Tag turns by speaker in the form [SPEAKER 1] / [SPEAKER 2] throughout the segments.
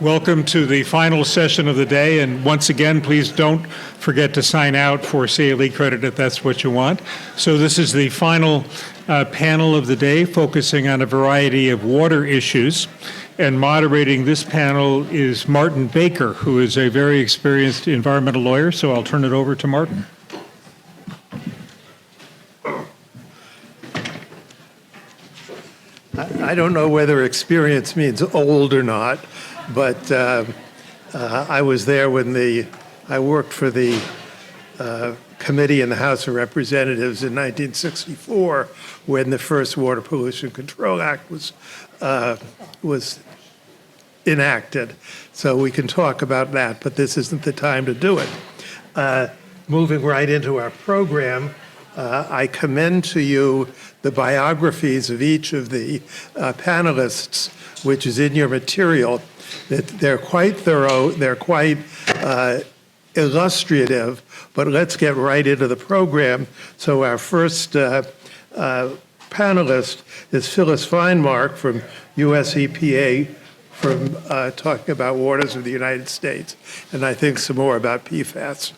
[SPEAKER 1] Welcome to the final session of the day, and once again, please don't forget to sign out for CLE credit if that's what you want. So this is the final panel of the day, focusing on a variety of water issues, and moderating this panel is Martin Baker, who is a very experienced environmental lawyer, so I'll turn it over to Martin.
[SPEAKER 2] I don't know whether experience means old or not, but I was there when I worked for the committee in the House of Representatives in 1964 when the first Water Pollution Control Act was enacted. So we can talk about that, but this isn't the time to do it. Moving right into our program, I commend to you the biographies of each of the panelists, which is in your material. They're quite thorough, they're quite illustrative, but let's get right into the program. So our first panelist is Phyllis Feinmark from US EPA, from talking about waters of the United States, and I think some more about PFAS.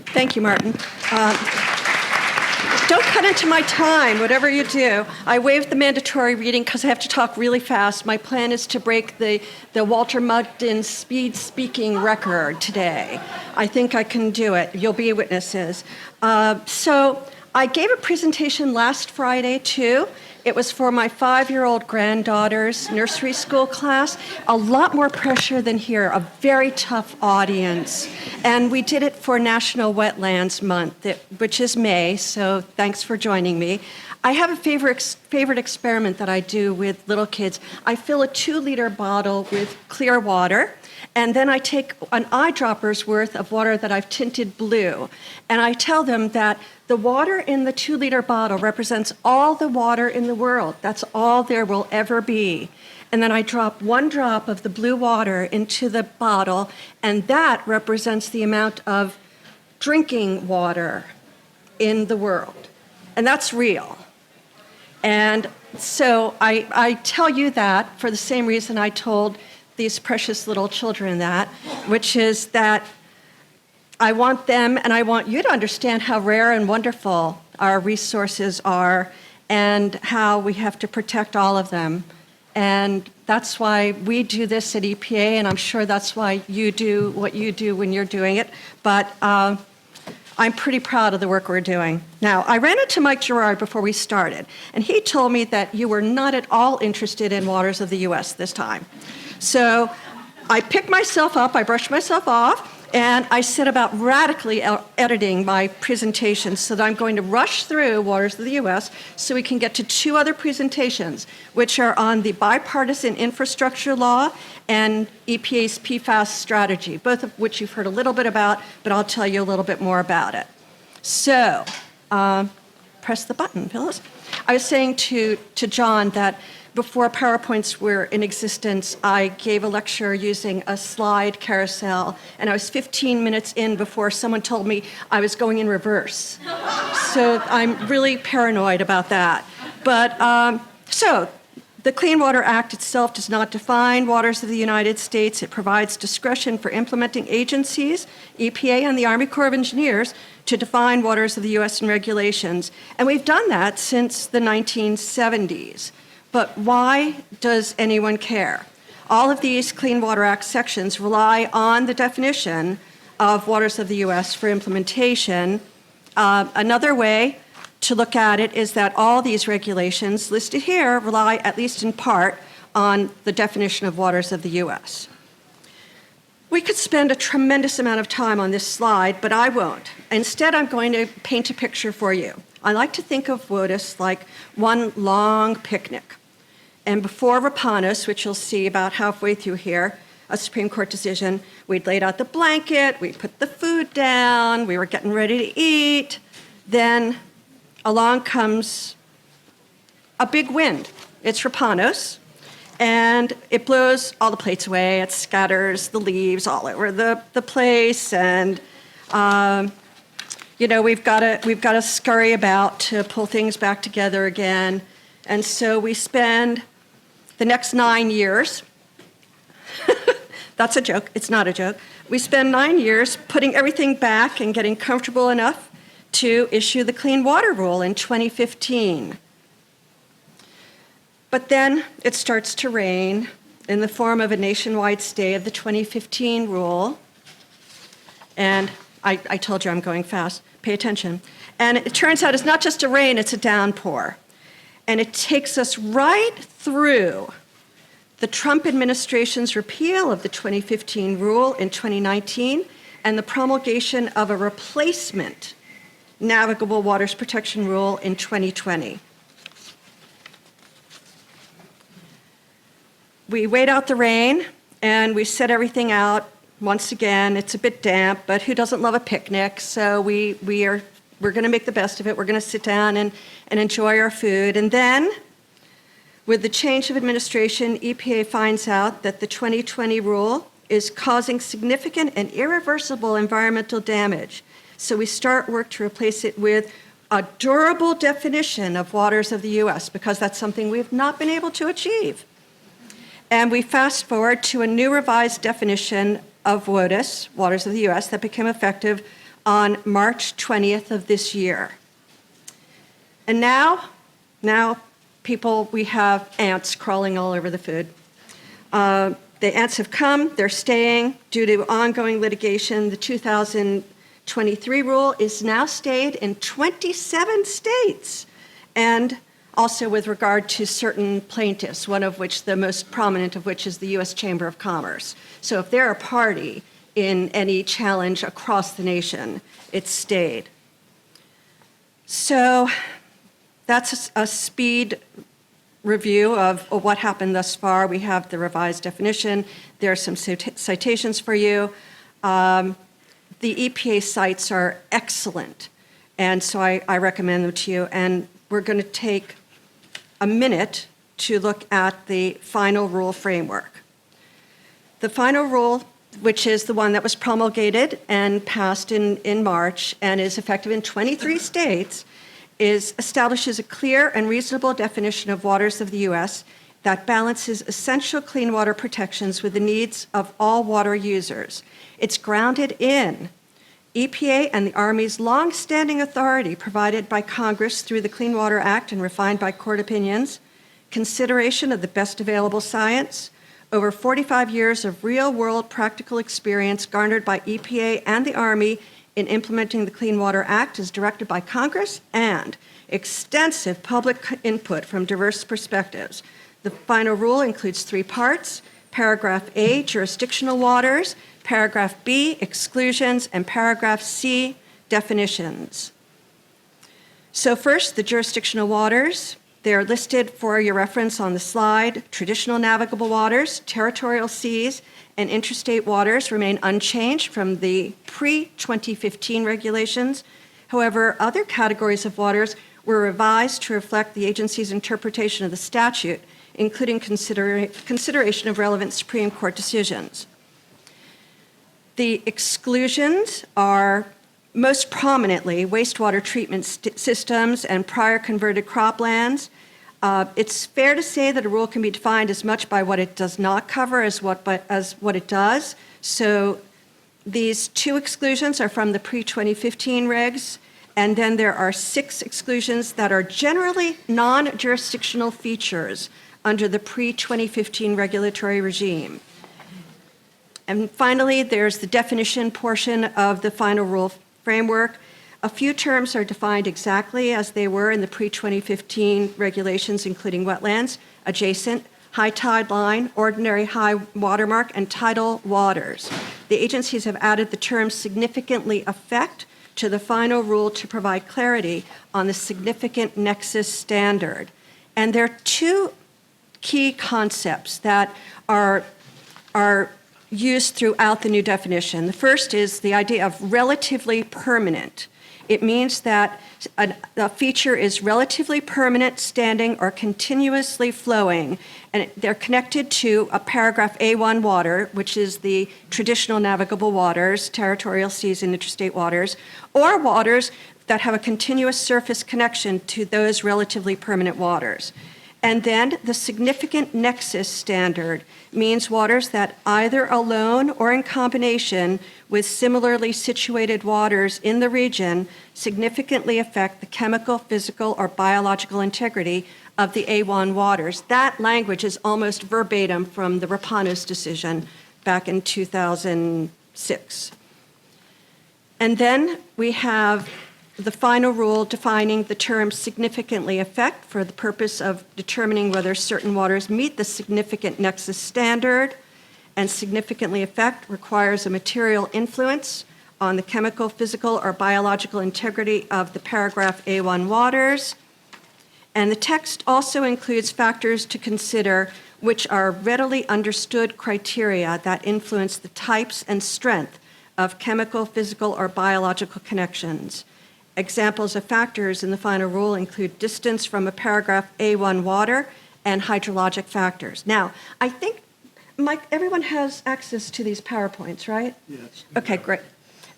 [SPEAKER 3] Thank you, Martin. Don't cut into my time, whatever you do. I waived the mandatory reading because I have to talk really fast. My plan is to break the Walter Mugden speed speaking record today. I think I can do it. You'll be witnesses. So I gave a presentation last Friday, too. It was for my 5-year-old granddaughter's nursery school class. A lot more pressure than here, a very tough audience. And we did it for National Wetlands Month, which is May, so thanks for joining me. I have a favorite experiment that I do with little kids. I fill a 2-liter bottle with clear water, and then I take an eyedropper's worth of water that I've tinted blue, and I tell them that the water in the 2-liter bottle represents all the water in the world. That's all there will ever be. And then I drop 1 drop of the blue water into the bottle, and that represents the amount of drinking water in the world. And that's real. And so I tell you that for the same reason I told these precious little children that, which is that I want them and I want you to understand how rare and wonderful our resources are and how we have to protect all of them. And that's why we do this at EPA, and I'm sure that's why you do what you do when you're doing it. But I'm pretty proud of the work we're doing. Now, I ran into Mike Gerard before we started, and he told me that you were not at all interested in waters of the US this time. So I picked myself up, I brushed myself off, and I set about radically editing my presentation so that I'm going to rush through waters of the US so we can get to 2 other presentations, which are on the bipartisan infrastructure law and EPA's PFAS strategy, both of which you've heard a little bit about, but I'll tell you a little bit more about it. So, press the button, Phyllis. I was saying to John that before PowerPoints were in existence, I gave a lecture using a slide carousel, and I was 15 minutes in before someone told me I was going in reverse. So I'm really paranoid about that. But so the Clean Water Act itself does not define waters of the United States. It provides discretion for implementing agencies, EPA and the Army Corps of Engineers, to define waters of the US and regulations. And we've done that since the 1970s. But why does anyone care? All of these Clean Water Act sections rely on the definition of waters of the US for implementation. Another way to look at it is that all these regulations listed here rely, at least in part, on the definition of waters of the US. We could spend a tremendous amount of time on this slide, but I won't. Instead, I'm going to paint a picture for you. I like to think of WOTUS like one long picnic. And before Rapanos, which you'll see about halfway through here, a Supreme Court decision, we'd laid out the blanket, we put the food down, we were getting ready to eat. Then along comes a big wind. It's Rapanos, and it blows all the plates away. It scatters the leaves all over the place, and we've got to scurry about to pull things back together again. And so we spend the next 9 years, that's a joke, it's not a joke, we spend 9 years putting everything back and getting comfortable enough to issue the Clean Water Rule in 2015. But then it starts to rain in the form of a nationwide stay of the 2015 rule. And I told you I'm going fast, pay attention. And it turns out it's not just a rain, it's a downpour. And it takes us right through the Trump administration's repeal of the 2015 rule in 2019 and the promulgation of a replacement navigable waters protection rule in 2020. We wait out the rain and we set everything out. Once again, it's a bit damp, but who doesn't love a picnic? So we're going to make the best of it. We're going to sit down and enjoy our food. And then, with the change of administration, EPA finds out that the 2020 rule is causing significant and irreversible environmental damage. So we start work to replace it with a durable definition of waters of the U.S., because that's something we've not been able to achieve. And we fast forward to a new revised definition of WOTUS, waters of the U.S., that became effective on March 20th of this year. And now people, we have ants crawling all over the food. The ants have come, they're staying due to ongoing litigation. The 2023 rule is now stayed in 27 states, and also with regard to certain plaintiffs, one of which, the most prominent of which, is the U.S. Chamber of Commerce. So if they're a party in any challenge across the nation, it's stayed. So that's a speed review of what happened thus far. We have the revised definition. There are some citations for you. The EPA sites are excellent, and so I recommend them to you. And we're going to take a minute to look at the final rule framework. The final rule, which is the one that was promulgated and passed in March and is effective in 23 states, establishes a clear and reasonable definition of waters of the U.S. that balances essential clean water protections with the needs of all water users. It's grounded in EPA and the Army's long-standing authority provided by Congress through the Clean Water Act and refined by court opinions, consideration of the best available science, over 45 years of real-world practical experience garnered by EPA and the Army in implementing the Clean Water Act as directed by Congress, and extensive public input from diverse perspectives. The final rule includes 3 parts: Paragraph A, jurisdictional waters; Paragraph B, exclusions; and Paragraph C, definitions. So first, the jurisdictional waters. They're listed for your reference on the slide. Traditional navigable waters, territorial seas, and interstate waters remain unchanged from the pre-2015 regulations. However, other categories of waters were revised to reflect the agency's interpretation of the statute, including consideration of relevant Supreme Court decisions. The exclusions are most prominently wastewater treatment systems and prior converted croplands. It's fair to say that a rule can be defined as much by what it does not cover as what it does. So these 2 exclusions are from the pre-2015 regs, and then there are 6 exclusions that are generally non-jurisdictional features under the pre-2015 regulatory regime. And finally, there's the definition portion of the final rule framework. A few terms are defined exactly as they were in the pre-2015 regulations, including wetlands, adjacent, high tide line, ordinary high watermark, and tidal waters. The agencies have added the term significantly affect to the final rule to provide clarity on the significant nexus standard. And there are 2 key concepts that are used throughout the new definition. The first is the idea of relatively permanent. It means that a feature is relatively permanent, standing, or continuously flowing, and they're connected to a paragraph A1 water, which is the traditional navigable waters, territorial seas, and interstate waters, or waters that have a continuous surface connection to those relatively permanent waters. And then the significant nexus standard means waters that either alone or in combination with similarly situated waters in the region significantly affect the chemical, physical, or biological integrity of the A1 waters. That language is almost verbatim from the Rapanos decision back in 2006. And then we have the final rule defining the term significantly affect for the purpose of determining whether certain waters meet the significant nexus standard. And significantly affect requires a material influence on the chemical, physical, or biological integrity of the paragraph A1 waters. And the text also includes factors to consider which are readily understood criteria that influence the types and strength of chemical, physical, or biological connections. Examples of factors in the final rule include distance from a paragraph A1 water and hydrologic factors. Now, I think, Mike, everyone has access to these PowerPoints, right?
[SPEAKER 2] Yes.
[SPEAKER 3] Okay, great.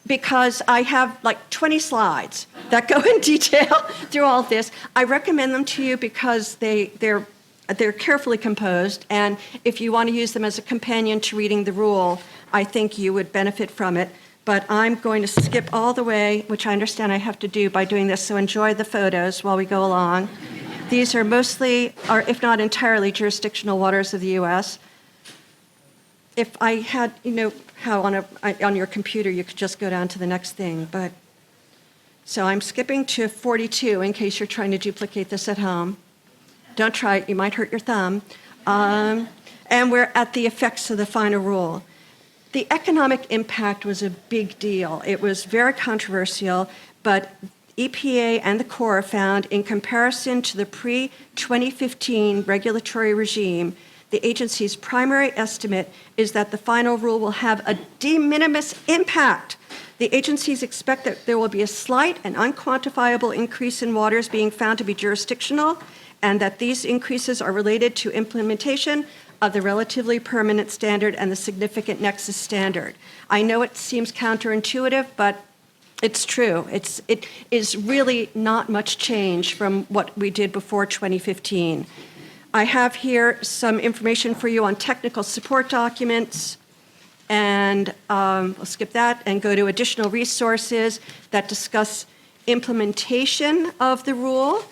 [SPEAKER 3] Because I have like 20 slides that go in detail through all of this. I recommend them to you because they're carefully composed, and if you want to use them as a companion to reading the rule, I think you would benefit from it. But I'm going to skip all the way, which I understand I have to do by doing this, so enjoy the photos while we go along. These are mostly, or if not entirely, jurisdictional waters of the U.S. If I had, you know, how on your computer you could just go down to the next thing, but so I'm skipping to 42 in case you're trying to duplicate this at home. Don't try it, you might hurt your thumb. And we're at the effects of the final rule. The economic impact was a big deal. It was very controversial, but EPA and the Corps found in comparison to the pre-2015 regulatory regime, the agency's primary estimate is that the final rule will have a de minimis impact. The agencies expect that there will be a slight and unquantifiable increase in waters being found to be jurisdictional, and that these increases are related to implementation of the relatively permanent standard and the significant nexus standard. I know it seems counterintuitive, but it's true. It is really not much change from what we did before 2015. I have here some information for you on technical support documents, and we'll skip that and go to additional resources that discuss implementation of the rule,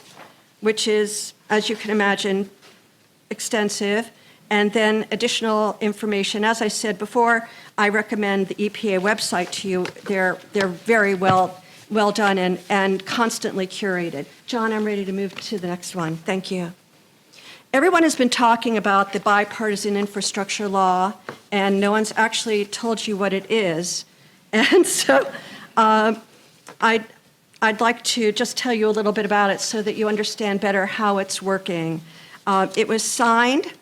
[SPEAKER 3] which is, as you can imagine, extensive, and then additional information. As I said before, I recommend the EPA website to you. They're very well done and constantly curated. John, I'm ready to move to the next one. Thank you. Everyone has been talking about the bipartisan infrastructure law, and no one's actually told you what it is. And so I'd like to just tell you a little bit about it so that you understand better how it's working. It was signed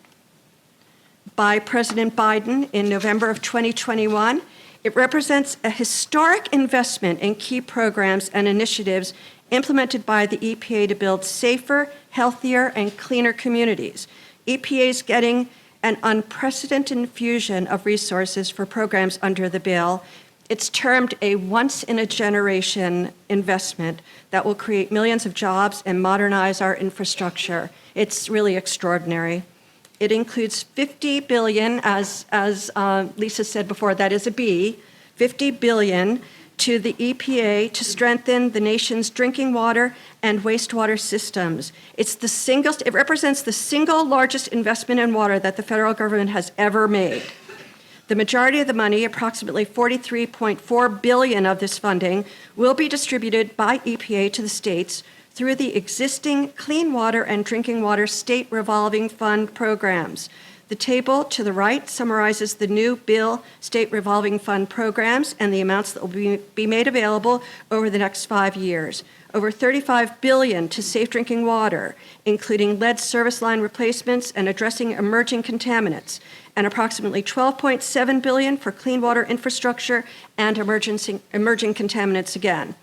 [SPEAKER 3] by President Biden in November of 2021. It represents a historic investment in key programs and initiatives implemented by the EPA to build safer, healthier, and cleaner communities. EPA is getting an unprecedented infusion of resources for programs under the bill. It's termed a once-in-a-generation investment that will create millions of jobs and modernize our infrastructure. It's really extraordinary. It includes $50 billion, as Lisa said before, that is a B, $50 billion to the EPA to strengthen the nation's drinking water and wastewater systems. It represents the single largest investment in water that the federal government has ever made. The majority of the money, approximately $43.4 billion of this funding, will be distributed by EPA to the states through the existing Clean Water and Drinking Water State Revolving Fund programs. The table to the right summarizes the new bill state revolving fund programs and the amounts that will be made available over the next 5 years. Over $35 billion to safe drinking water, including lead service line replacements and addressing emerging contaminants, and approximately $12.7 billion for clean water infrastructure and emerging contaminants again.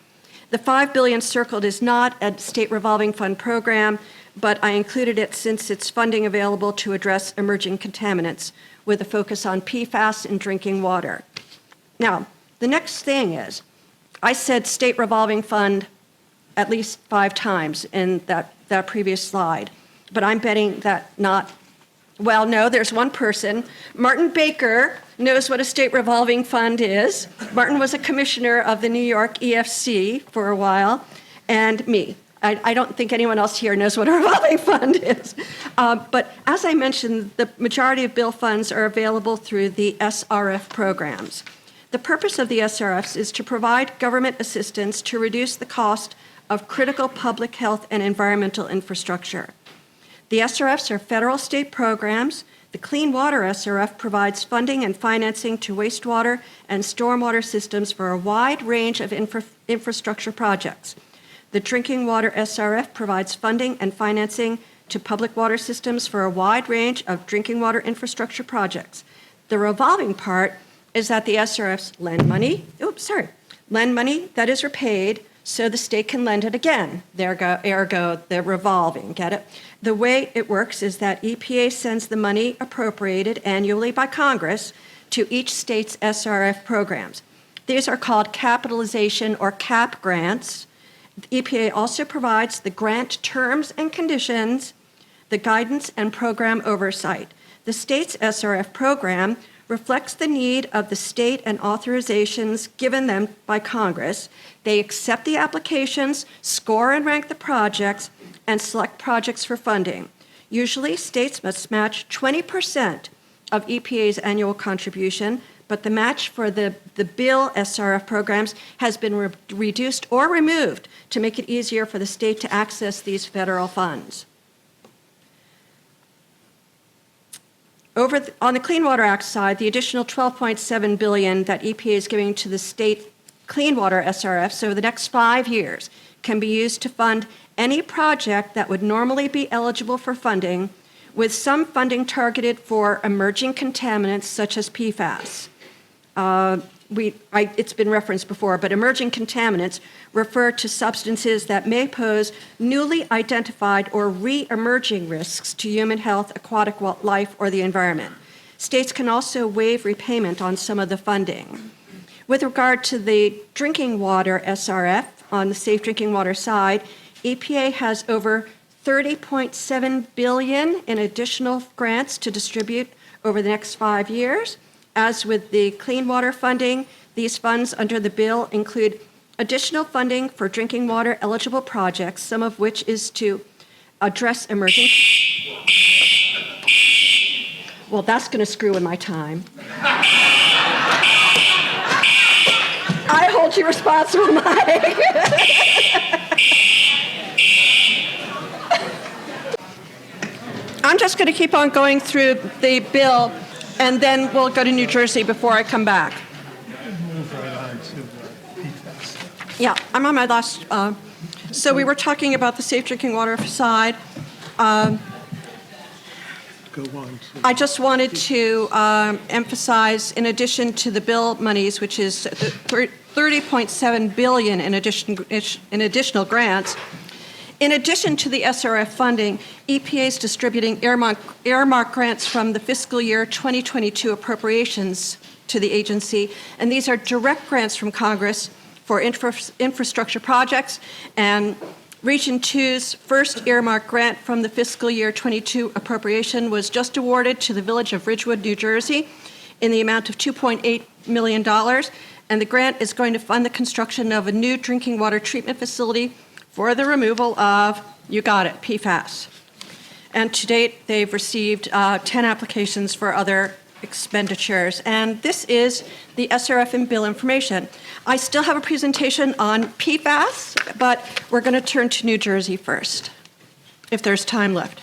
[SPEAKER 3] The $5 billion circled is not a state revolving fund program, but I included it since it's funding available to address emerging contaminants with a focus on PFAS in drinking water. Now, the next thing is, I said state revolving fund at least 5 times in that previous slide. but I'm betting that not. Well, no, there's one person. Martin Baker knows what a state revolving fund is. Martin was a commissioner of the New York EFC for a while, and me. I don't think anyone else here knows what a revolving fund is. But as I mentioned, the majority of bill funds are available through the SRF programs. The purpose of the SRFs is to provide government assistance to reduce the cost of critical public health and environmental infrastructure. The SRFs are federal state programs. The Clean Water SRF provides funding and financing to wastewater and stormwater systems for a wide range of infrastructure projects. The Drinking Water SRF provides funding and financing to public water systems for a wide range of drinking water infrastructure projects. The revolving part is that the SRFs lend money that is repaid so the state can lend it again. Ergo, the revolving, get it? The way it works is that EPA sends the money appropriated annually by Congress to each state's SRF programs. These are called capitalization or CAP grants. The EPA also provides the grant terms and conditions, the guidance and program oversight. The state's SRF program reflects the need of the state and authorizations given them by Congress. They accept the applications, score and rank the projects, and select projects for funding. Usually, states must match 20% of EPA's annual contribution, but the match for the bill SRF programs has been reduced or removed to make it easier for the state to access these federal funds. On the Clean Water Act side, the additional $12.7 billion that EPA is giving to the state clean water SRFs over the next 5 years can be used to fund any project that would normally be eligible for funding, with some funding targeted for emerging contaminants such as PFAS. It's been referenced before, but emerging contaminants refer to substances that may pose newly identified or re-emerging risks to human health, aquatic life, or the environment. States can also waive repayment on some of the funding. With regard to the drinking water SRF, on the safe drinking water side, EPA has over $30.7 billion in additional grants to distribute over the next 5 years. As with the clean water funding, these funds under the bill include additional funding for drinking water eligible projects, some of which is to address emerging. Well, that's going to screw in my time. I hold you responsible, Mike. I'm just going to keep on going through the bill, and then we'll go to New Jersey before I come back.
[SPEAKER 2] Move right on to PFAS.
[SPEAKER 3] Yeah, I'm on my last. So we were talking about the safe drinking water side.
[SPEAKER 2] Go on to.
[SPEAKER 3] I just wanted to emphasize, in addition to the bill monies, which is $30.7 billion in additional grants, in addition to the SRF funding, EPA is distributing earmark grants from the fiscal year 2022 appropriations to the agency, and these are direct grants from Congress for infrastructure projects. And Region 2's first earmark grant from the fiscal year 22 appropriation was just awarded to the village of Ridgewood, New Jersey, in the amount of $2.8 million, and the grant is going to fund the construction of a new drinking water treatment facility for the removal of, you got it, PFAS. And to date, they've received 10 applications for other expenditures. And this is the SRF and bill information. I still have a presentation on PFAS, but we're going to turn to New Jersey first, if there's time left.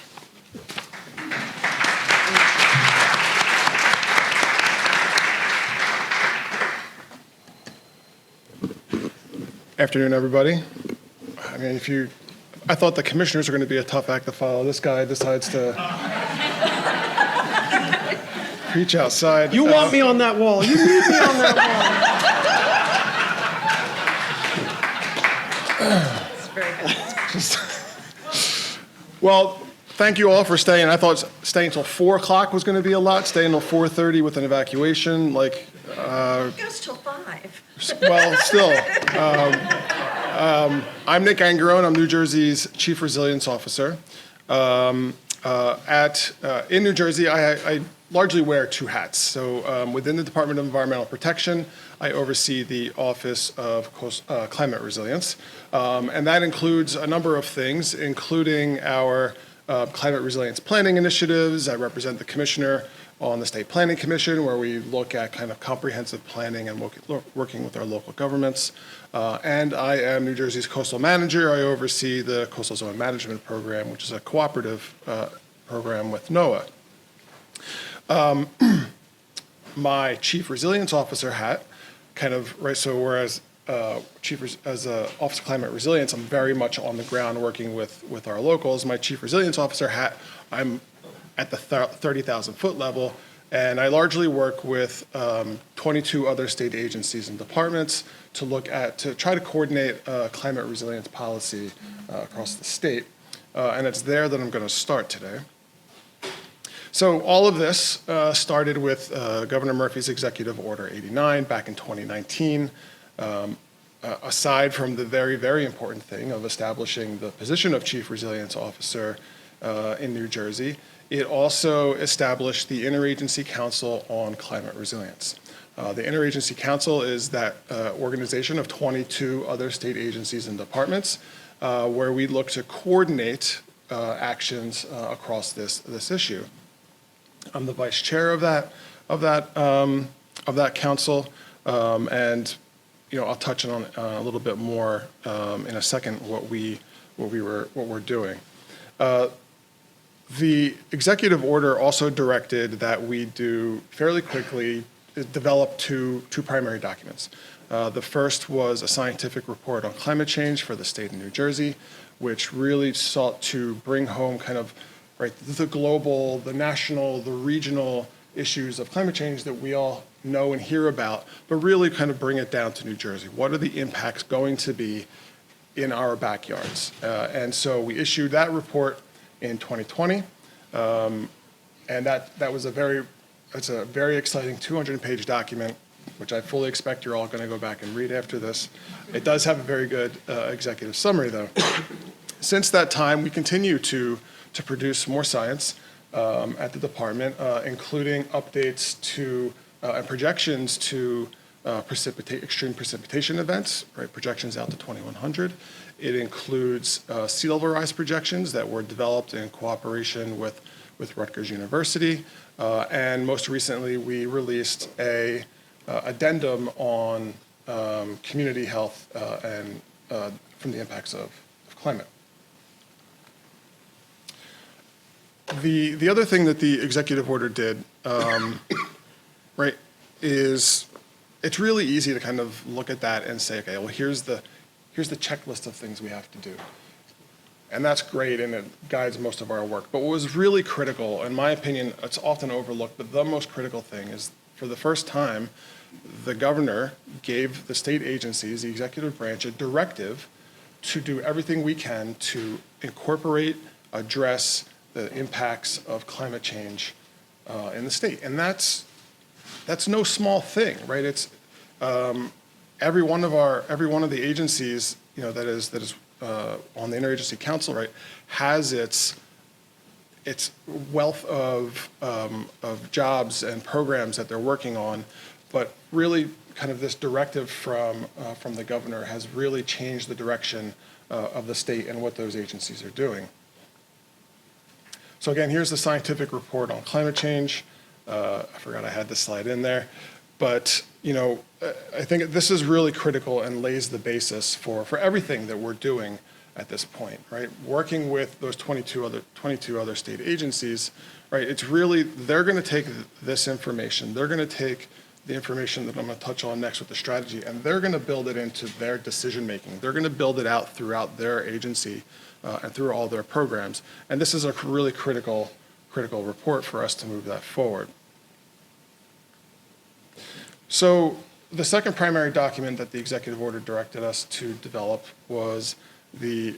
[SPEAKER 4] Afternoon, everybody. I mean, I thought the commissioners were going to be a tough act to follow. This guy decides to preach outside.
[SPEAKER 5] You want me on that wall. You need me on that wall.
[SPEAKER 3] It's very good.
[SPEAKER 4] Well, thank you all for staying. I thought staying until 4 o'clock was going to be a lot. Staying until 4:30 with an evacuation,
[SPEAKER 3] It goes till 5.
[SPEAKER 4] well, still. I'm Nick Angarone. I'm New Jersey's Chief Resilience Officer. In New Jersey, I largely wear two hats. So within the Department of Environmental Protection, I oversee the Office of Climate Resilience, and that includes a number of things, including our climate resilience planning initiatives. I represent the commissioner on the State Planning Commission, where we look at kind of comprehensive planning and working with our local governments. And I am New Jersey's coastal manager. I oversee the Coastal Zone Management Program, which is a cooperative program with NOAA. My Chief Resilience Officer hat, so whereas as a Office of Climate Resilience, I'm very much on the ground working with our locals. My Chief Resilience Officer hat, I'm at the 30,000 foot level, and I largely work with 22 other state agencies and departments to try to coordinate climate resilience policy across the state. And it's there that I'm going to start today. So all of this started with Governor Murphy's Executive Order 89 back in 2019. Aside from the very, very important thing of establishing the position of Chief Resilience Officer in New Jersey, it also established the Interagency Council on Climate Resilience. The Interagency Council is that organization of 22 other state agencies and departments where we look to coordinate actions across this issue. I'm the vice chair of that council, and I'll touch on a little bit more in a second what we're doing. The executive order also directed that we do fairly quickly develop two primary documents. The first was a scientific report on climate change for the state of New Jersey, which really sought to bring home the global, the national, the regional issues of climate change that we all know and hear about, but really kind of bring it down to New Jersey. What are the impacts going to be in our backyards? And so we issued that report in 2020, and that was a very exciting 200-page document, which I fully expect you're all going to go back and read after this. It does have a very good executive summary, though. Since that time, we continue to produce more science at the department, including updates to and projections to extreme precipitation events, projections out to 2100. It includes sea level rise projections that were developed in cooperation with Rutgers University. And most recently, we released a addendum on community health and from the impacts of climate. The other thing that the executive order did, is it's really easy to kind of look at that and say, okay, well, here's the checklist of things we have to do. And that's great, and it guides most of our work. But what was really critical, in my opinion, it's often overlooked, but the most critical thing is, for the first time, the governor gave the state agencies, the executive branch, a directive to do everything we can to incorporate, address the impacts of climate change in the state. And that's no small thing, right? It's every one of the agencies, that is on the Interagency Council, right, has its wealth of jobs and programs that they're working on, but really kind of this directive from the governor has really changed the direction of the state and what those agencies are doing. So again, here's the scientific report on climate change. I forgot I had this slide in there, but I think this is really critical and lays the basis for everything that we're doing at this point, right? Working with those 22 other state agencies, right? It's really, they're going to take this information, they're going to take the information that I'm going to touch on next with the strategy, and they're going to build it into their decision making. They're going to build it out throughout their agency and through all their programs. And this is a really critical report for us to move that forward. So the second primary document that the executive order directed us to develop was the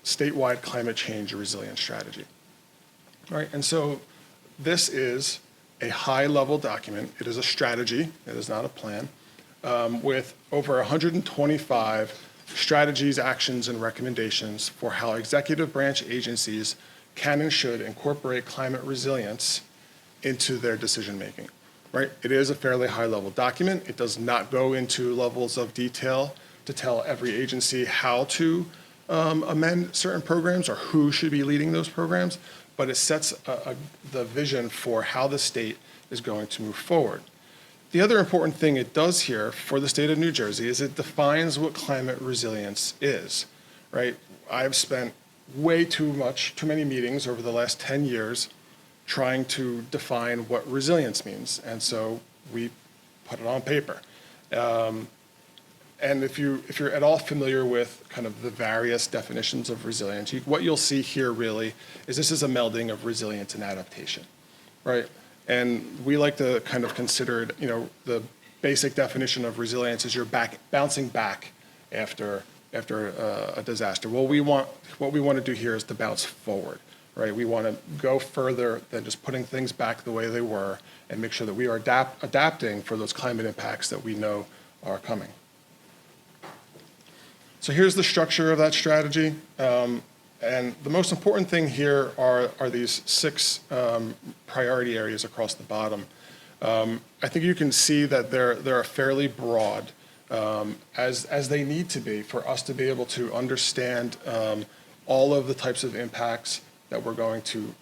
[SPEAKER 4] statewide climate change resilience strategy. All right, and so this is a high-level document. It is a strategy. It is not a plan, with over 125 strategies, actions, and recommendations for how executive branch agencies can and should incorporate climate resilience into their decision-making, right? It is a fairly high-level document. It does not go into levels of detail to tell every agency how to amend certain programs or who should be leading those programs, but it sets the vision for how the state is going to move forward. The other important thing it does here for the state of New Jersey is it defines what climate resilience is, right? I've spent way too many meetings over the last 10 years trying to define what resilience means. And so we put it on paper. And if you're at all familiar with kind of the various definitions of resilience, what you'll see here really is this is a melding of resilience and adaptation, right? And we like to kind of consider it, the basic definition of resilience is you're bouncing back after a disaster. What we want to do here is to bounce forward, right? We want to go further than just putting things back the way they were and make sure that we are adapting for those climate impacts that we know are coming. So here's the structure of that strategy. And the most important thing here are these 6 priority areas across the bottom. I think you can see that they're fairly broad, as they need to be for us to be able to understand all of the types of impacts that we're going to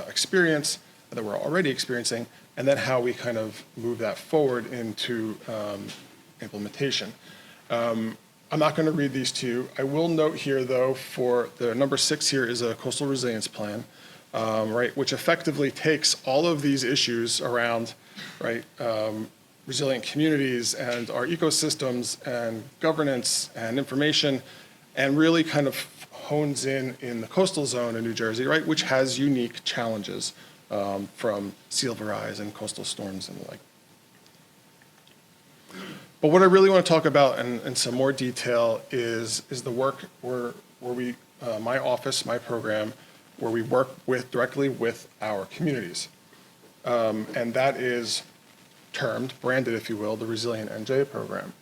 [SPEAKER 4] experience, that we're already experiencing, and then how we kind of move that forward into implementation. I'm not going to read these to you. I will note here, though, for the number 6 here is a coastal resilience plan, right, which effectively takes all of these issues around, right, resilient communities and our ecosystems and governance and information, and really kind of hones in the coastal zone in New Jersey, right, which has unique challenges from sea level rise and coastal storms and the like. But what I really want to talk about in some more detail is the work where we, my office, my program, where we work directly with our communities. And that is branded, if you will, the Resilient NJ program.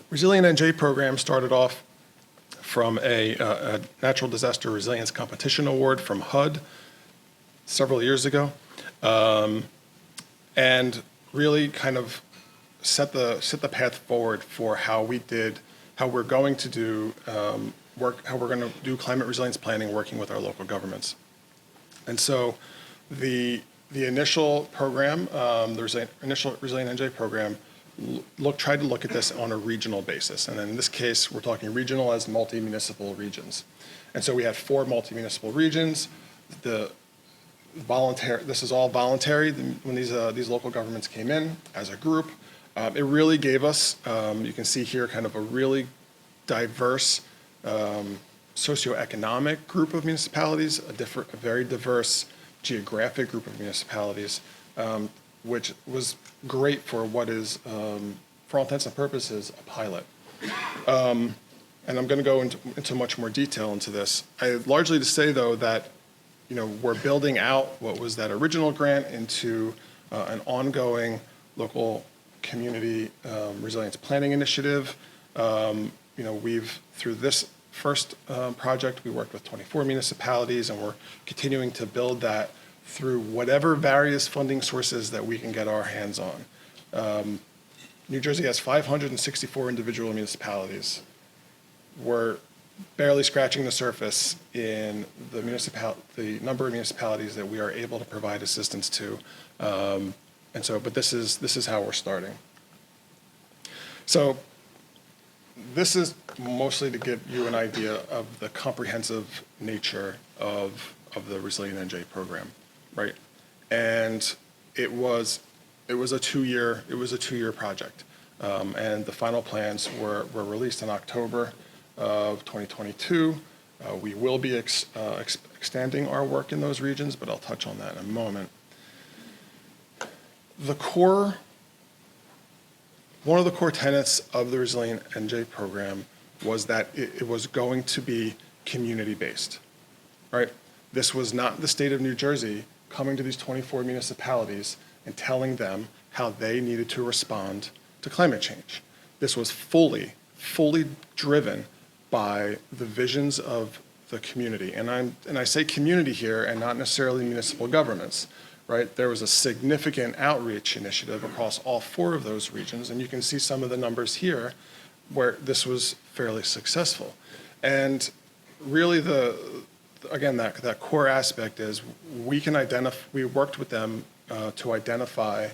[SPEAKER 4] Resilient NJ program started off from a Natural Disaster Resilience Competition Award from HUD several years ago. And really kind of set the path forward for how we're going to do climate resilience planning working with our local governments. And so the initial program, the initial Resilient NJ program, tried to look at this on a regional basis. And in this case, we're talking regional as multi-municipal regions. And so we had 4 multi-municipal regions. This is all voluntary when these local governments came in as a group. It really gave us, you can see here, kind of a really diverse socioeconomic group of municipalities, a very diverse geographic group of municipalities, which was great for what is, for all intents and purposes, a pilot. And I'm going to go into much more detail into this. Largely to say, though, that we're building out what was that original grant into an ongoing local community resilience planning initiative. Through this first project, we worked with 24 municipalities, and we're continuing to build that through whatever various funding sources that we can get our hands on. New Jersey has 564 individual municipalities. We're barely scratching the surface in the number of municipalities that we are able to provide assistance to, but this is how we're starting. So this is mostly to give you an idea of the comprehensive nature of the Resilient NJ program, right? And it was a 2-year project, and the final plans were released in October of 2022. We will be extending our work in those regions, but I'll touch on that in a moment. One of the core tenets of the Resilient NJ program was that it was going to be community-based, right? This was not the state of New Jersey coming to these 24 municipalities and telling them how they needed to respond to climate change. This was fully driven by the visions of the community. And I say community here and not necessarily municipal governments, right? There was a significant outreach initiative across all 4 of those regions, and you can see some of the numbers here where this was fairly successful. And really again, that core aspect is we worked with them to identify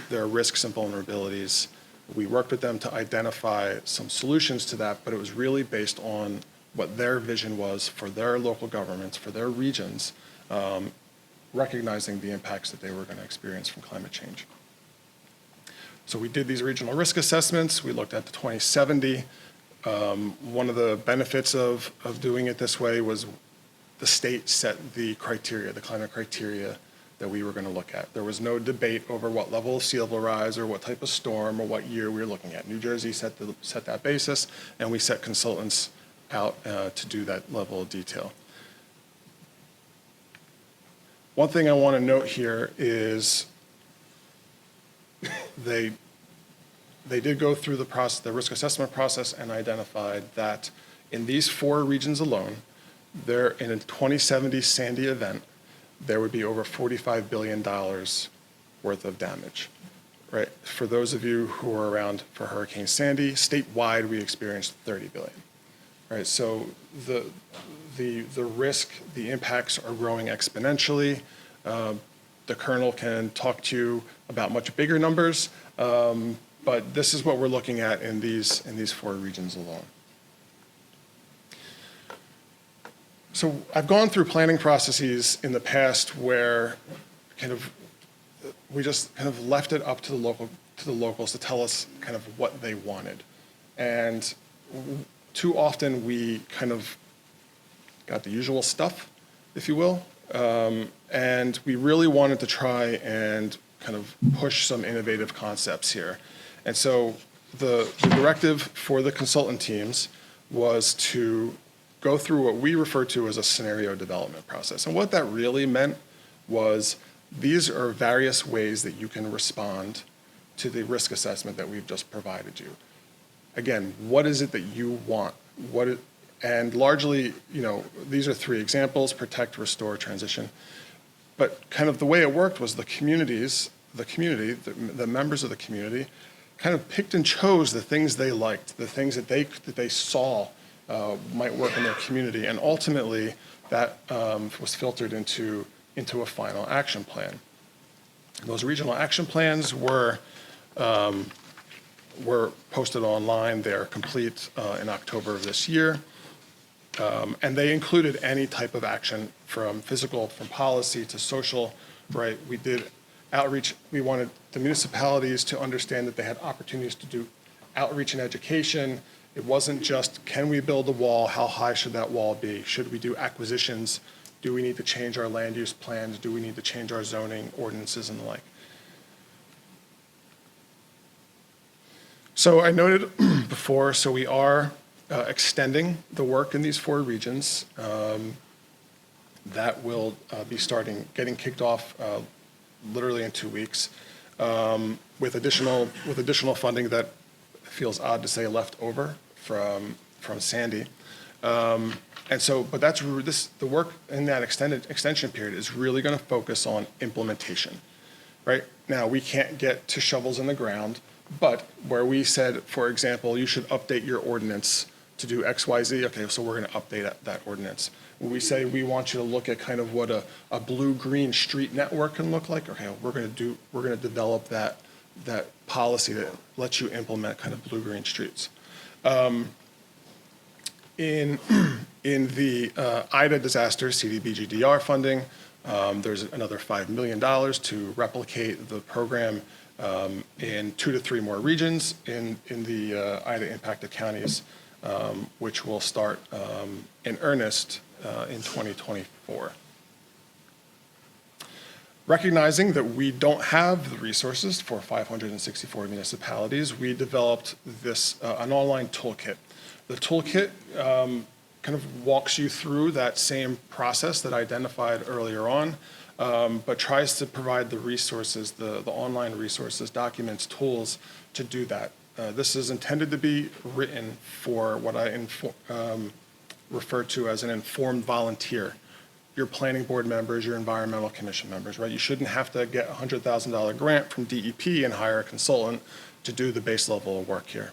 [SPEAKER 4] their risks and vulnerabilities. We worked with them to identify some solutions to that, but it was really based on what their vision was for their local governments, for their regions, recognizing the impacts that they were going to experience from climate change. So we did these regional risk assessments. We looked at the 2070. One of the benefits of doing it this way was the state set the criteria, the climate criteria that we were going to look at. There was no debate over what level of sea level rise or what type of storm or what year we were looking at. New Jersey set that basis, and we set consultants out to do that level of detail. One thing I want to note here is they did go through the process, the risk assessment process, and identified that in these 4 regions alone, in a 2070 Sandy event, there would be over $45 billion worth of damage, right? For those of you who were around for Hurricane Sandy, statewide we experienced $30 billion, right? So the risk, the impacts are growing exponentially. The Colonel can talk to you about much bigger numbers, but this is what we're looking at in these 4 regions alone. So I've gone through planning processes in the past where we just kind of left it up to the locals to tell us kind of what they wanted. And too often we kind of got the usual stuff, if you will, and we really wanted to try and kind of push some innovative concepts here. And so the directive for the consultant teams was to go through what we refer to as a scenario development process. And what that really meant was these are various ways that you can respond to the risk assessment that we've just provided you. Again, what is it that you want? And largely, these are 3 examples: protect, restore, transition. But kind of the way it worked was the members of the community kind of picked and chose the things they liked, the things that they saw might work in their community, and ultimately that was filtered into a final action plan. Those regional action plans were posted online. They're complete in October of this year, and they included any type of action from physical, from policy to social, right? We did outreach. We wanted the municipalities to understand that they had opportunities to do outreach and education. It wasn't just, can we build a wall? How high should that wall be? Should we do acquisitions? Do we need to change our land use plans? Do we need to change our zoning ordinances and the like? So I noted before, so we are extending the work in these 4 regions. That will be getting kicked off literally in 2 weeks with additional funding that feels odd to say left over from Sandy. And so, but the work in that extension period is really going to focus on implementation, right? Now, we can't get to shovels in the ground, but where we said, for example, you should update your ordinance to do X, Y, Z, okay, so we're going to update that ordinance. When we say we want you to look at kind of what a blue-green street network can look like, okay, we're going to develop that policy that lets you implement kind of blue-green streets. In the Ida disaster CDBG-DR funding, there's another $5 million to replicate the program in 2 to 3 more regions in the Ida impacted counties, which will start in earnest in 2024. Recognizing that we don't have the resources for 564 municipalities, we developed an online toolkit. The toolkit kind of walks you through that same process that I identified earlier on, but tries to provide the resources, the online resources, documents, tools to do that. This is intended to be written for what referred to as an informed volunteer. Your planning board members, your environmental commission members, right? You shouldn't have to get a $100,000 grant from DEP and hire a consultant to do the base level of work here.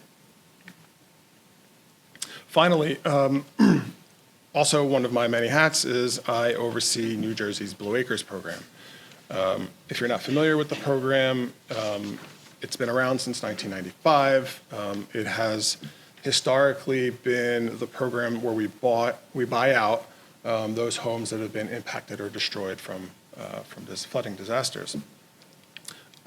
[SPEAKER 4] Finally, also one of my many hats is I oversee New Jersey's Blue Acres program. If you're not familiar with the program, it's been around since 1995. It has historically been the program where we buy out those homes that have been impacted or destroyed from this flooding disasters.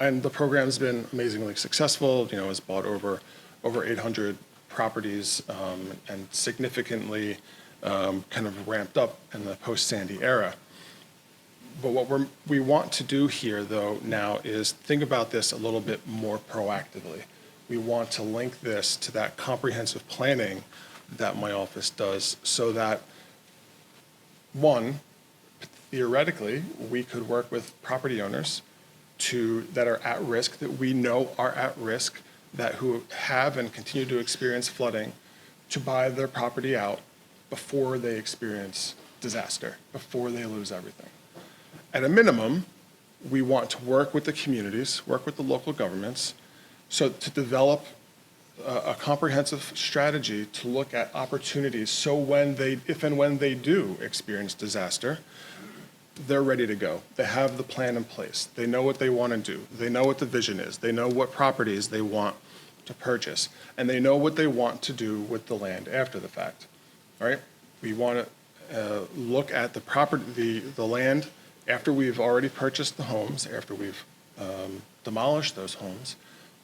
[SPEAKER 4] And the program's been amazingly successful. You know, it's bought over 800 properties and significantly kind of ramped up in the post-Sandy era. But what we want to do here, though, now is think about this a little bit more proactively. We want to link this to that comprehensive planning that my office does so that, one, theoretically, we could work with property owners that are at risk, that we know are at risk, who have and continue to experience flooding, to buy their property out before they experience disaster, before they lose everything. At a minimum, we want to work with the communities, work with the local governments, so to develop a comprehensive strategy to look at opportunities so if and when they do experience disaster, they're ready to go. They have the plan in place. They know what they want to do. They know what the vision is. They know what properties they want to purchase. And they know what they want to do with the land after the fact. All right? We want to look at the land after we've already purchased the homes, after we've demolished those homes.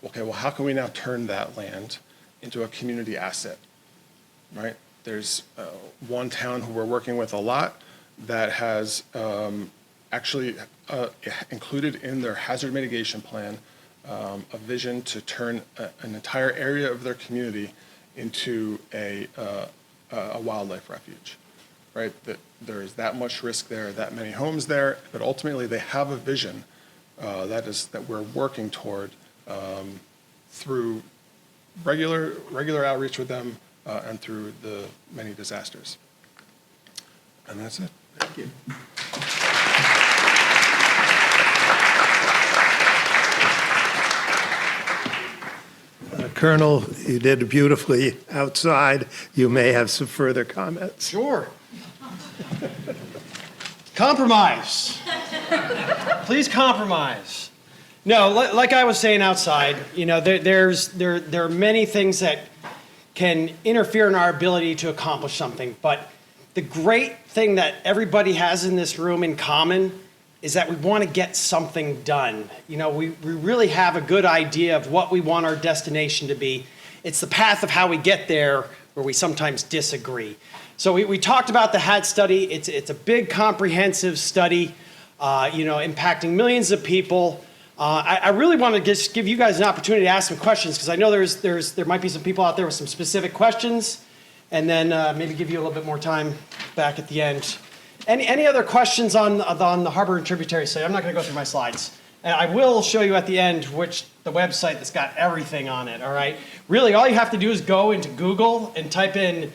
[SPEAKER 4] Okay, well, how can we now turn that land into a community asset, right? There's one town who we're working with a lot that has actually included in their hazard mitigation plan a vision to turn an entire area of their community into a wildlife refuge, right? That there is that much risk there, that many homes there, but ultimately they have a vision that we're working toward through regular outreach with them and through the many disasters. And that's it. Thank you.
[SPEAKER 2] Colonel, you did beautifully outside. You may have some further comments.
[SPEAKER 5] Sure. Compromise. Please compromise. No, like I was saying outside, you know, there are many things that can interfere in our ability to accomplish something. But the great thing that everybody has in this room in common is that we want to get something done. You know, we really have a good idea of what we want our destination to be. It's the path of how we get there where we sometimes disagree. So we talked about the HAT study. It's a big comprehensive study, you know, impacting millions of people. I really want to just give you guys an opportunity to ask some questions because I know there might be some people out there with some specific questions, and then maybe give you a little bit more time back at the end. Any other questions on the Harbor and Tributary site? I'm not going to go through my slides. And I will show you at the end the website that's got everything on it, all right? Really, all you have to do is go into Google and type in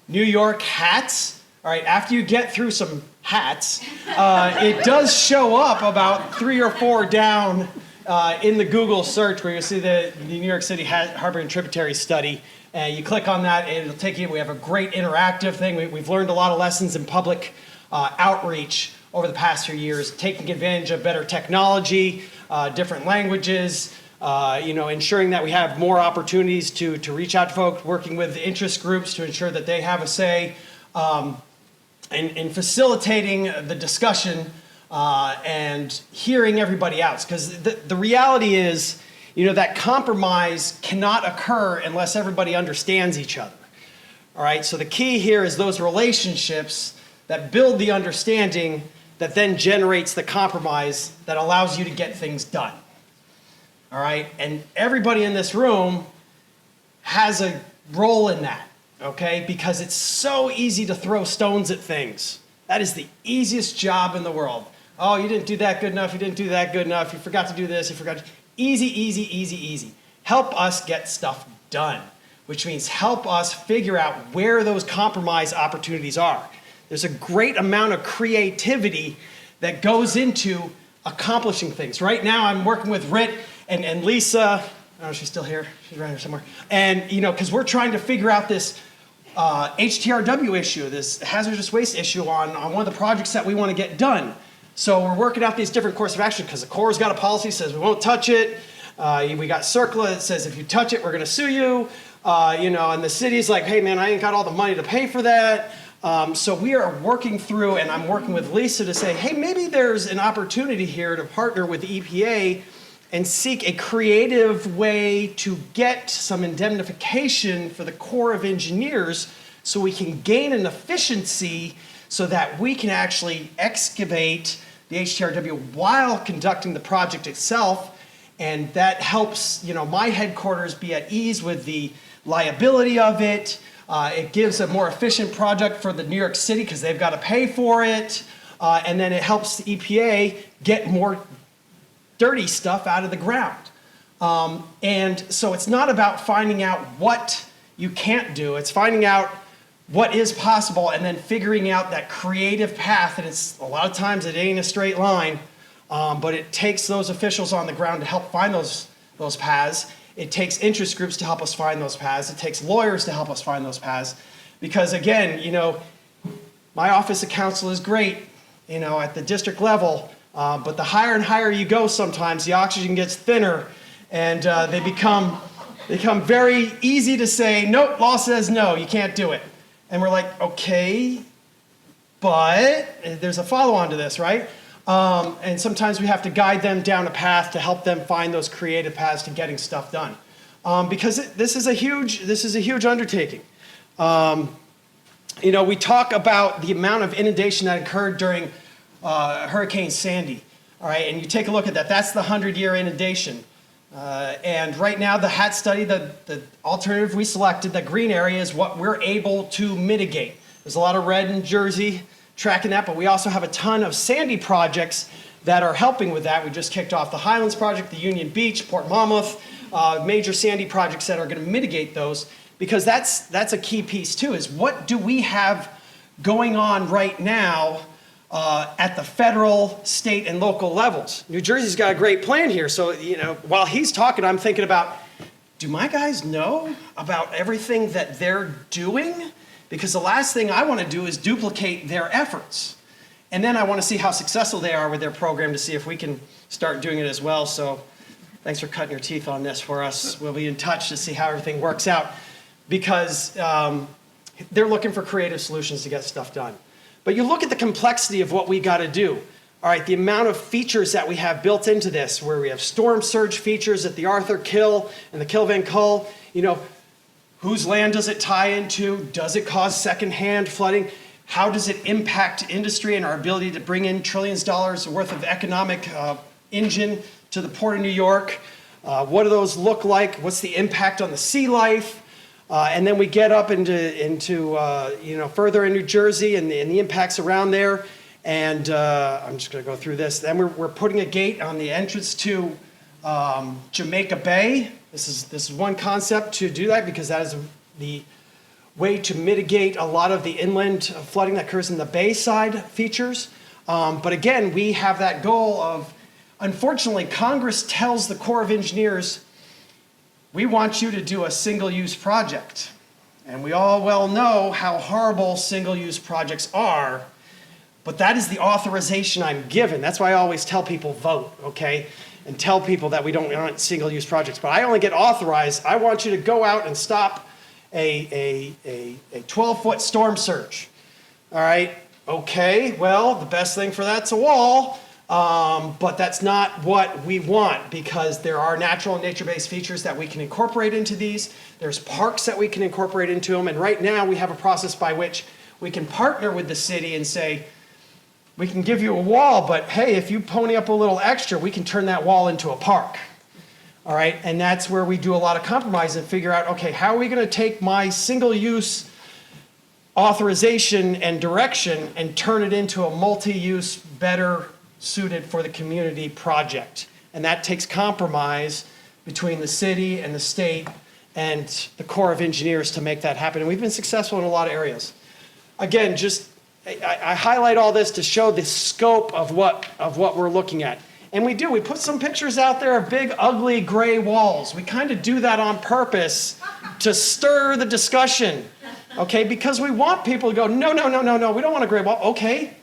[SPEAKER 5] New York hats. All right, after you get through some hats, it does show up about 3 or 4 down in the Google search where you see the New York City Harbor and Tributary study. You click on that, and it'll take you. We have a great interactive thing. We've learned a lot of lessons in public outreach over the past few years, taking advantage of better technology, different languages, you know, ensuring that we have more opportunities to reach out to folks, working with interest groups to ensure that they have a say, and facilitating the discussion and hearing everybody else. Because the reality is, you know, that compromise cannot occur unless everybody understands each other. All right, so the key here is those relationships that build the understanding that then generates the compromise that allows you to get things done. All right, and everybody in this room has a role in that, okay? Because it's so easy to throw stones at things. That is the easiest job in the world. Oh, you didn't do that good enough, you didn't do that good enough, you forgot to do this, you forgot to... Easy, easy, easy, easy. Help us get stuff done. which means help us figure out where those compromise opportunities are. There's a great amount of creativity that goes into accomplishing things. Right now, I'm working with Rit and Lisa. I don't know if she's still here. She's around here somewhere. And, because we're trying to figure out this HTRW issue, this hazardous waste issue on one of the projects that we want to get done. So we're working out these different course of action because the Corps' got a policy that says we won't touch it. We got CERCLA that says if you touch it, we're going to sue you. And the city's like, hey, man, I ain't got all the money to pay for that. So we are working through, and I'm working with Lisa to say, hey, maybe there's an opportunity here to partner with the EPA and seek a creative way to get some indemnification for the Corps of Engineers so we can gain an efficiency so that we can actually excavate the HTRW while conducting the project itself. And that helps, my headquarters be at ease with the liability of it. It gives a more efficient project for the New York City because they've got to pay for it. And then it helps the EPA get more dirty stuff out of the ground. And so it's not about finding out what you can't do. It's finding out what is possible and then figuring out that creative path. And it's a lot of times it ain't a straight line, but it takes those officials on the ground to help find those paths. It takes interest groups to help us find those paths. It takes lawyers to help us find those paths. Because again, my office of counsel is great, at the district level, but the higher and higher you go sometimes, the oxygen gets thinner and they become very easy to say, nope, law says no, you can't do it. And we're like, okay, but there's a follow-on to this, right? And sometimes we have to guide them down a path to help them find those creative paths to getting stuff done. Because this is a huge undertaking. We talk about the amount of inundation that occurred during Hurricane Sandy, all right? And you take a look at that. That's the 100-year inundation. And right now, the HAT study, the alternative we selected, the green area, is what we're able to mitigate. There's a lot of red in Jersey tracking that, but we also have a ton of Sandy projects that are helping with that. We just kicked off the Highlands project, the Union Beach, Port Monmouth, major Sandy projects that are going to mitigate those, because that's a key piece too, is what do we have going on right now at the federal, state, and local levels. New Jersey's got a great plan here. So, while he's talking, I'm thinking about, do my guys know about everything that they're doing? Because the last thing I want to do is duplicate their efforts. And then I want to see how successful they are with their program to see if we can start doing it as well. So thanks for cutting your teeth on this for us. We'll be in touch to see how everything works out, because they're looking for creative solutions to get stuff done. But you look at the complexity of what we got to do. All right, the amount of features that we have built into this, where we have storm surge features at the Arthur Kill and the Kill Van Kull, whose land does it tie into? Does it cause secondhand flooding? How does it impact industry and our ability to bring in trillions of dollars worth of economic engine to the Port of New York? What do those look like? What's the impact on the sea life? And then we get up into further in New Jersey and the impacts around there. And I'm just going to go through this. Then we're putting a gate on the entrance to Jamaica Bay. This is one concept to do that, because that is the way to mitigate a lot of the inland flooding that occurs in the bay side features. But again, we have that goal of, unfortunately, Congress tells the Corps of Engineers, we want you to do a single-use project. And we all well know how horrible single-use projects are, but that is the authorization I'm given. That's why I always tell people vote, okay? And tell people that we don't want single-use projects. But I only get authorized. I want you to go out and stop a 12-foot storm surge. All right? Okay, well, the best thing for that's a wall. But that's not what we want, because there are natural and nature-based features that we can incorporate into these. There's parks that we can incorporate into them. And right now we have a process by which we can partner with the city and say, we can give you a wall, but hey, if you pony up a little extra, we can turn that wall into a park. All right, and that's where we do a lot of compromise and figure out, okay, how are we going to take my single-use authorization and direction and turn it into a multi-use, better suited for the community project? And that takes compromise between the city and the state and the Corps of Engineers to make that happen. And we've been successful in a lot of areas. Again, I highlight all this to show the scope of what we're looking at. And we put some pictures out there of big, ugly, gray walls. We kind of do that on purpose to stir the discussion, okay? Because we want people to go, no, we don't want a gray wall. Okay,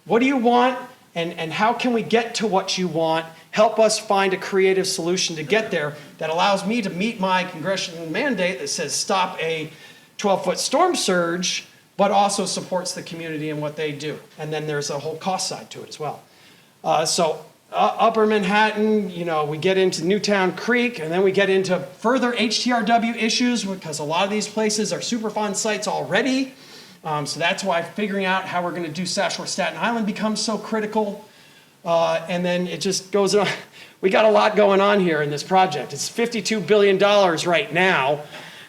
[SPEAKER 5] what do you want? And how can we get to what you want? Help us find a creative solution to get there that allows me to meet my congressional mandate that says stop a 12-foot storm surge, but also supports the community and what they do. And then there's a whole cost side to it as well. Upper Manhattan, we get into Newtown Creek, and then we get into further HTRW issues because a lot of these places are Superfund sites already. So that's why figuring out how we're going to do South Staten Island becomes so critical. And then it just goes on. We got a lot going on here in this project. It's $52 billion right now,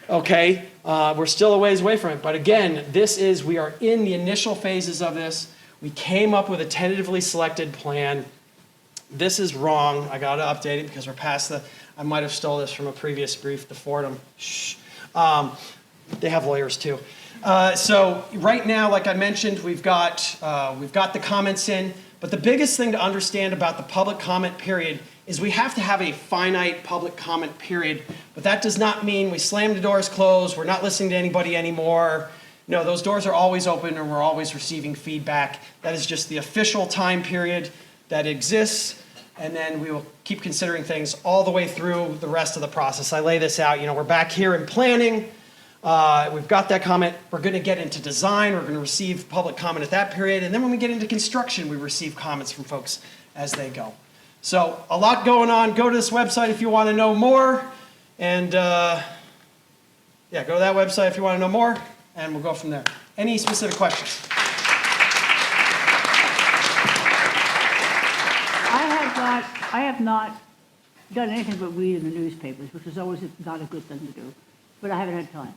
[SPEAKER 5] okay? We're still a ways away from it. But again, we are in the initial phases of this. We came up with a tentatively selected plan. This is wrong. I got to update it because we're past I might have stole this from a previous brief, the Fordham. Shh. They have lawyers too. So right now, like I mentioned, we've got the comments in. But the biggest thing to understand about the public comment period is we have to have a finite public comment period. But that does not mean we slam the doors closed, we're not listening to anybody anymore. No, those doors are always open and we're always receiving feedback. That is just the official time period that exists. And then we will keep considering things all the way through the rest of the process. I lay this out, we're back here in planning. We've got that comment. We're going to get into design. We're going to receive public comment at that period. And then when we get into construction, we receive comments from folks as they go. So a lot going on. Go to this website if you want to know more. And go to that website if you want to know more. And we'll go from there. Any specific questions?
[SPEAKER 6] I have not done anything but read in the newspapers, which is always not a good thing to do, but I haven't had time.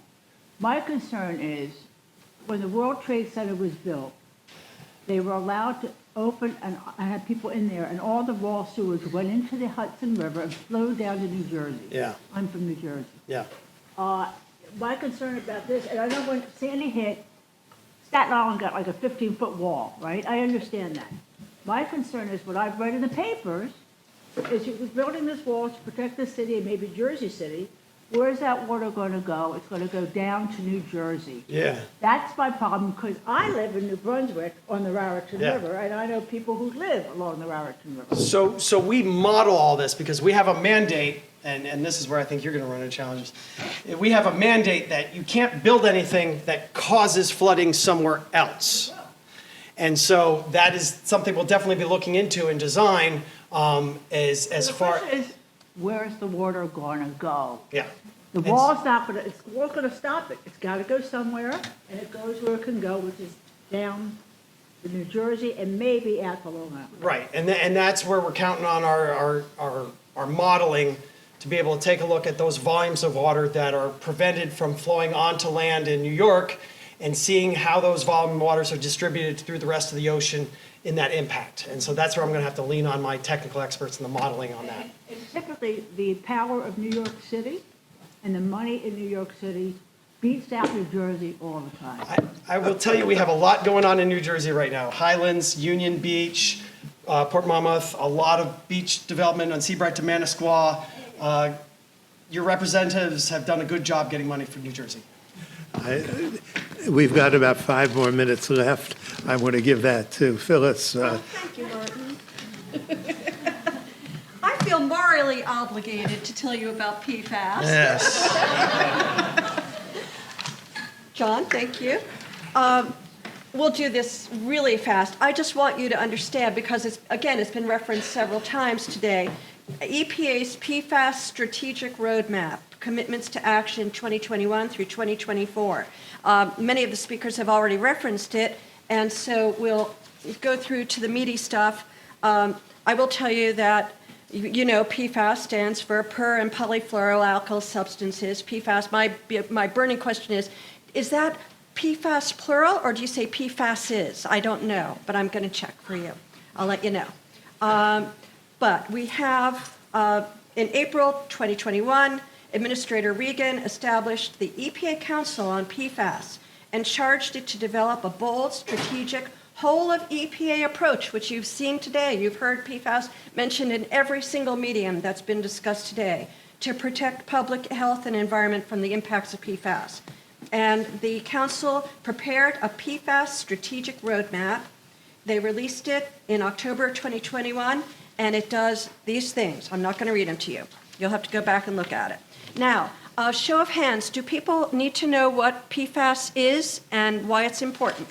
[SPEAKER 6] My concern is when the World Trade Center was built, they were allowed to open, and I had people in there, and all the raw sewage went into the Hudson River and flowed down to New Jersey.
[SPEAKER 5] Yeah.
[SPEAKER 6] I'm from New Jersey.
[SPEAKER 5] Yeah.
[SPEAKER 6] My concern about this, and I know when Sandy hit, Staten Island got like a 15-foot wall, right? I understand that. My concern is what I've read in the papers is you're building this wall to protect the city and maybe Jersey City. Where's that water going to go? It's going to go down to New Jersey.
[SPEAKER 5] Yeah.
[SPEAKER 6] That's my problem because I live in New Brunswick on the Raritan River, and I know people who live along the Raritan River.
[SPEAKER 5] So we model all this because we have a mandate, and this is where I think you're going to run into challenges. We have a mandate that you can't build anything that causes flooding somewhere else. And so that is something we'll definitely be looking into in design as far.
[SPEAKER 6] The question is, where's the water going to go?
[SPEAKER 5] Yeah.
[SPEAKER 6] The wall's not going to. It's going to stop it. It's got to go somewhere, and it goes where it can go, which is down to New Jersey and maybe out to Long Island.
[SPEAKER 5] Right, and that's where we're counting on our modeling to be able to take a look at those volumes of water that are prevented from flowing onto land in New York and seeing how those volume waters are distributed through the rest of the ocean in that impact. And so that's where I'm going to have to lean on my technical experts in the modeling on that.
[SPEAKER 6] And typically, the power of New York City and the money in New York City beats out New Jersey all the time.
[SPEAKER 5] I will tell you, we have a lot going on in New Jersey right now. Highlands, Union Beach, Port Monmouth, a lot of beach development on Seabright to Manasquaw. Your representatives have done a good job getting money from New Jersey.
[SPEAKER 2] We've got about 5 more minutes left. I want to give that to Phyllis.
[SPEAKER 3] Thank you, Martin. I feel morally obligated to tell you about PFAS.
[SPEAKER 5] Yes.
[SPEAKER 3] John, thank you. We'll do this really fast. I just want you to understand, because it's been referenced several times today, EPA's PFAS Strategic Roadmap, Commitments to Action 2021 through 2024. Many of the speakers have already referenced it, and so we'll go through to the meaty stuff. I will tell you that, PFAS stands for per and polyfluoroalkyl substances. PFAS, my burning question is that PFAS plural, or do you say PFASs? I don't know, but I'm going to check for you. I'll let you know. But we have, in April 2021, Administrator Regan established the EPA Council on PFAS and charged it to develop a bold, strategic, whole-of-EPA approach, which you've seen today. You've heard PFAS mentioned in every single medium that's been discussed today, to protect public health and environment from the impacts of PFAS. And the council prepared a PFAS strategic roadmap. They released it in October 2021, and it does these things. I'm not going to read them to you. You'll have to go back and look at it. Now, show of hands, do people need to know what PFAS is and why it's important?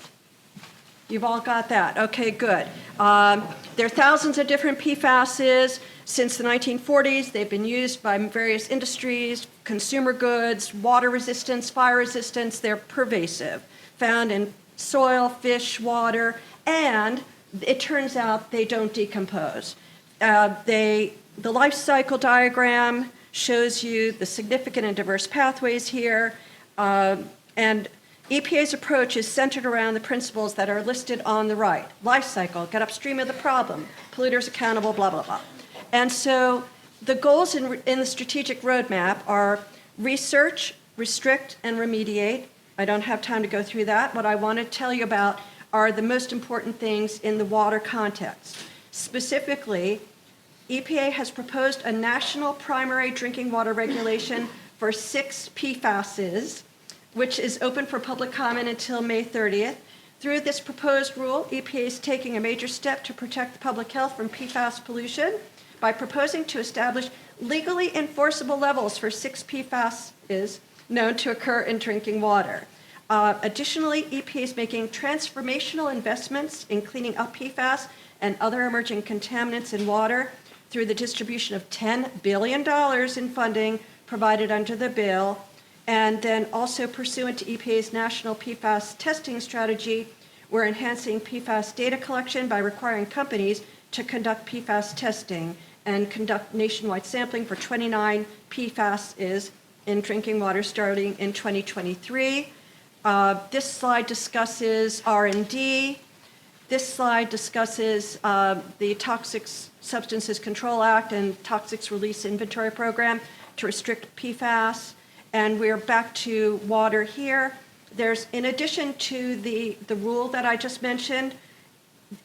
[SPEAKER 3] You've all got that. Okay, good. There are thousands of different PFASs. Since the 1940s, they've been used by various industries, consumer goods, water resistance, fire resistance. They're pervasive, found in soil, fish, water, and it turns out they don't decompose. The life cycle diagram shows you the significant and diverse pathways here, and EPA's approach is centered around the principles that are listed on the right. Life cycle, get upstream of the problem, polluters accountable, blah, blah, blah. And so the goals in the strategic roadmap are research, restrict, and remediate. I don't have time to go through that. What I want to tell you about are the most important things in the water context. Specifically, EPA has proposed a national primary drinking water regulation for 6 PFASs, which is open for public comment until May 30th. Through this proposed rule, EPA is taking a major step to protect public health from PFAS pollution by proposing to establish legally enforceable levels for 6 PFASs known to occur in drinking water. Additionally, EPA is making transformational investments in cleaning up PFAS and other emerging contaminants in water through the distribution of $10 billion in funding provided under the bill, and then also pursuant to EPA's national PFAS testing strategy, we're enhancing PFAS data collection by requiring companies to conduct PFAS testing and conduct nationwide sampling for 29 PFASs in drinking water starting in 2023. This slide discusses R&D. This slide discusses the Toxic Substances Control Act and Toxics Release Inventory Program to restrict PFAS. And we're back to water here. There's, in addition to the rule that I just mentioned,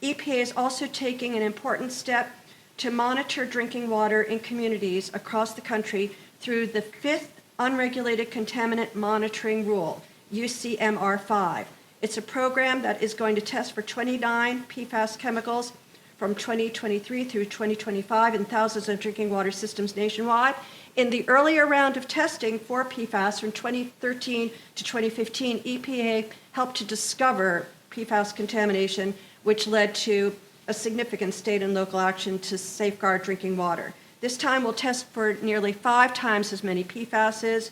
[SPEAKER 3] EPA is also taking an important step to monitor drinking water in communities across the country through the 5th Unregulated Contaminant Monitoring Rule, UCMR5. It's a program that is going to test for 29 PFAS chemicals from 2023 through 2025 in thousands of drinking water systems nationwide. In the earlier round of testing for PFAS from 2013 to 2015, EPA helped to discover PFAS contamination, which led to a significant state and local action to safeguard drinking water. This time we'll test for nearly 5 times as many PFASs.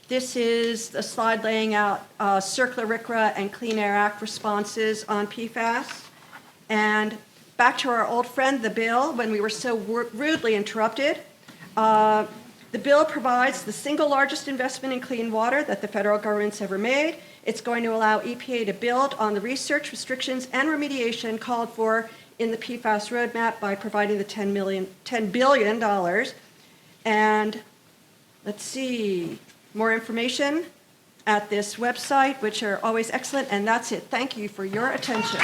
[SPEAKER 3] This is a slide laying out CERCLA, RCRA, and Clean Air Act responses on PFAS. And back to our old friend, the bill, when we were so rudely interrupted. The bill provides the single largest investment in clean water that the federal government's ever made. It's going to allow EPA to build on the research, restrictions, and remediation called for in the PFAS roadmap by providing the $10 billion. And let's see, more information at this website, which are always excellent. And that's it. Thank you for your attention.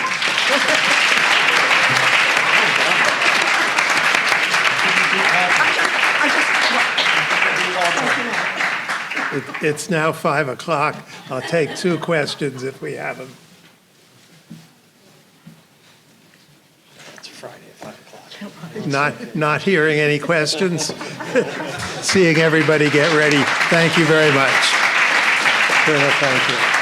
[SPEAKER 2] It's now 5 o'clock. I'll take 2 questions if we have them.
[SPEAKER 5] It's Friday at 5 o'clock.
[SPEAKER 2] Not hearing any questions. Seeing everybody get ready. Thank you very much. Colonel, thank you.